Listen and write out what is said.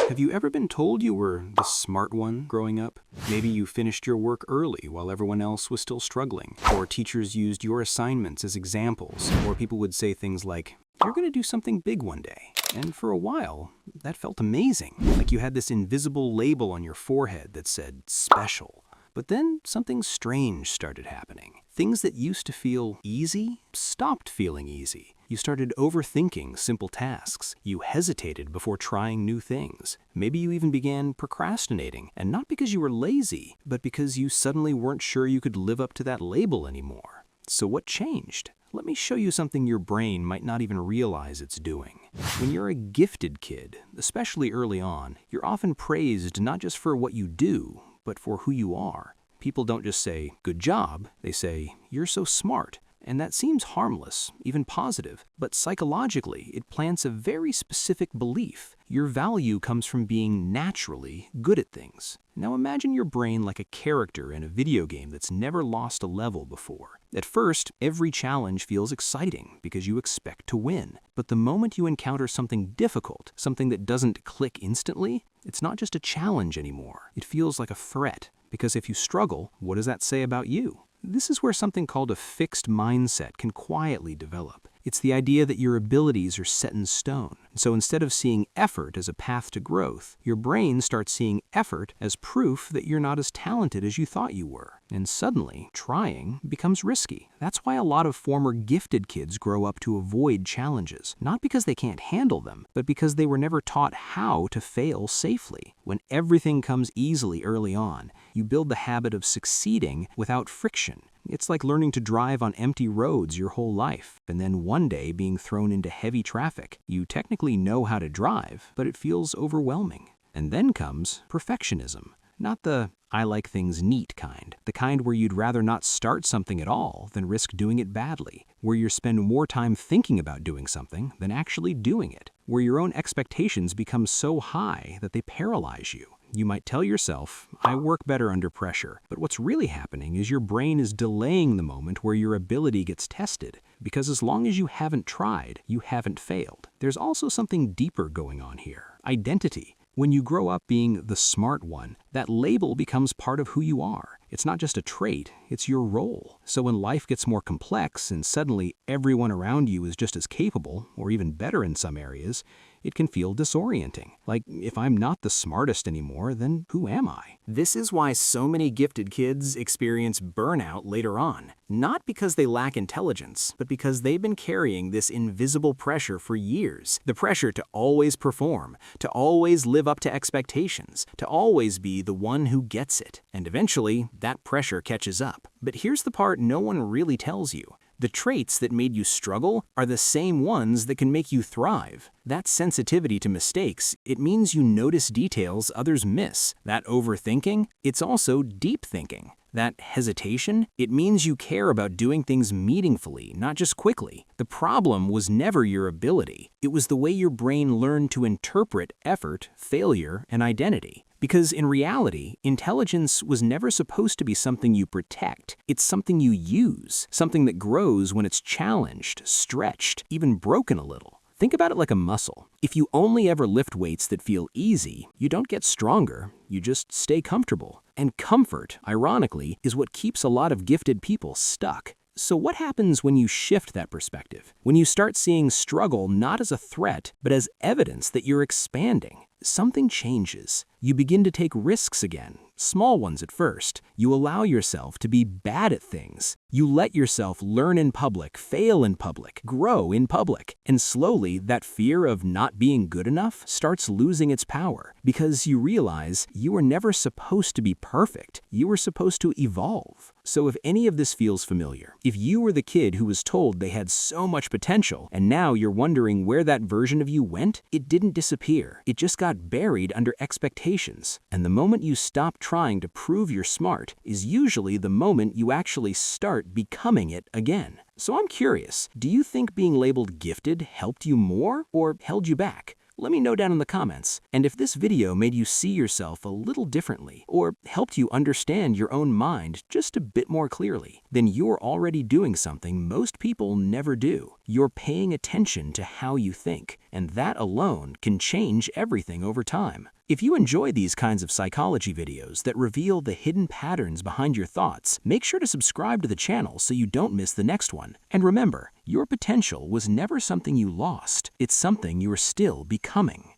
Have you ever been told you were the smart one growing up? Maybe you finished your work early while everyone else was still struggling, or teachers used your assignments as examples, or people would say things like, "You're going to do something big one day." And for a while, that felt amazing, like you had this invisible label on your forehead that said special. But then something strange started happening. Things that used to feel easy stopped feeling easy. You started overthinking simple tasks. You hesitated before trying new things. Maybe you even began procrastinating, and not because you were lazy, but because you suddenly weren't sure you could live up to that label anymore. So what changed? Let me show you something your brain might not even realize it's doing. When you're a gifted kid, especially early on, you're often praised not just for what you do, but for who you are. People don't just say, "Good job," they say, "You're so smart." And that seems harmless, even positive, but psychologically, it plants a very specific belief. Your value comes from being naturally good at things. Now imagine your brain like a character in a video game that's never lost a level before. At first, every challenge feels exciting because you expect to win. But the moment you encounter something difficult, something that doesn't click instantly, it's not just a challenge anymore. It feels like a threat. Because if you struggle, what does that say about you? This is where something called a fixed mindset can quietly develop. It's the idea that your abilities are set in stone. So instead of seeing effort as a path to growth, your brain starts seeing effort as proof that you're not as talented as you thought you were. And suddenly, trying becomes risky. That's why a lot of former gifted kids grow up to avoid challenges. Not because they can't handle them, but because they were never taught how to fail safely. When everything comes easily early on, you build the habit of succeeding without friction. It's like learning to drive on empty roads your whole life, and then one day being thrown into heavy traffic. You technically know how to drive, but it feels overwhelming. And then comes perfectionism. Not the "I like things neat" kind. The kind where you'd rather not start something at all than risk doing it badly. Where you spend more time thinking about doing something than actually doing it. Where your own expectations become so high that they paralyze you. You might tell yourself, "I work better under pressure." But what's really happening is your brain is delaying the moment where your ability gets tested. Because as long as you haven't tried, you haven't failed. There's also something deeper going on here. Identity. When you grow up being the smart one, that label becomes part of who you are. It's not just a trait, it's your role. So when life gets more complex and suddenly everyone around you is just as capable, or even better in some areas, it can feel disorienting. Like, if I'm not the smartest anymore, then who am I? This is why so many gifted kids experience burnout later on. Not because they lack intelligence, but because they've been carrying this invisible pressure for years. The pressure to always perform, to always live up to expectations, to always be the one who gets it. And eventually, that pressure catches up. But here's the part no one really tells you. The traits that made you struggle are the same ones that can make you thrive. That sensitivity to mistakes, it means you notice details others miss. That overthinking, it's also deep thinking. That hesitation, it means you care about doing things meaningfully, not just quickly. The problem was never your ability. It was the way your brain learned to interpret effort, failure, and identity. Because in reality, intelligence was never supposed to be something you protect. It's something you use, something that grows when it's challenged, stretched, even broken a little. Think about it like a muscle. If you only ever lift weights that feel easy, you don't get stronger, you just stay comfortable. And comfort, ironically, is what keeps a lot of gifted people stuck. So what happens when you shift that perspective? When you start seeing struggle not as a threat, but as evidence that you're expanding? Something changes. You begin to take risks again, small ones at first. You allow yourself to be bad at things. You let yourself learn in public, fail in public, grow in public. And slowly, that fear of not being good enough starts losing its power because you realize you were never supposed to be perfect. You were supposed to evolve. So if any of this feels familiar, if you were the kid who was told they had so much potential and now you're wondering where that version of you went, it didn't disappear. It just got buried under expectations. And the moment you stop trying to prove you're smart is usually the moment you actually start becoming it again. So I'm curious, do you think being labeled gifted helped you more or held you back? Let me know down in the comments. And if this video made you see yourself a little differently or helped you understand your own mind just a bit more clearly, then you're already doing something most people never do. You're paying attention to how you think, and that alone can change everything over time. If you enjoy these kinds of psychology videos that reveal the hidden patterns behind your thoughts, make sure to subscribe to the channel so you don't miss the next one. And remember, your potential was never something you lost, it's something you are still becoming.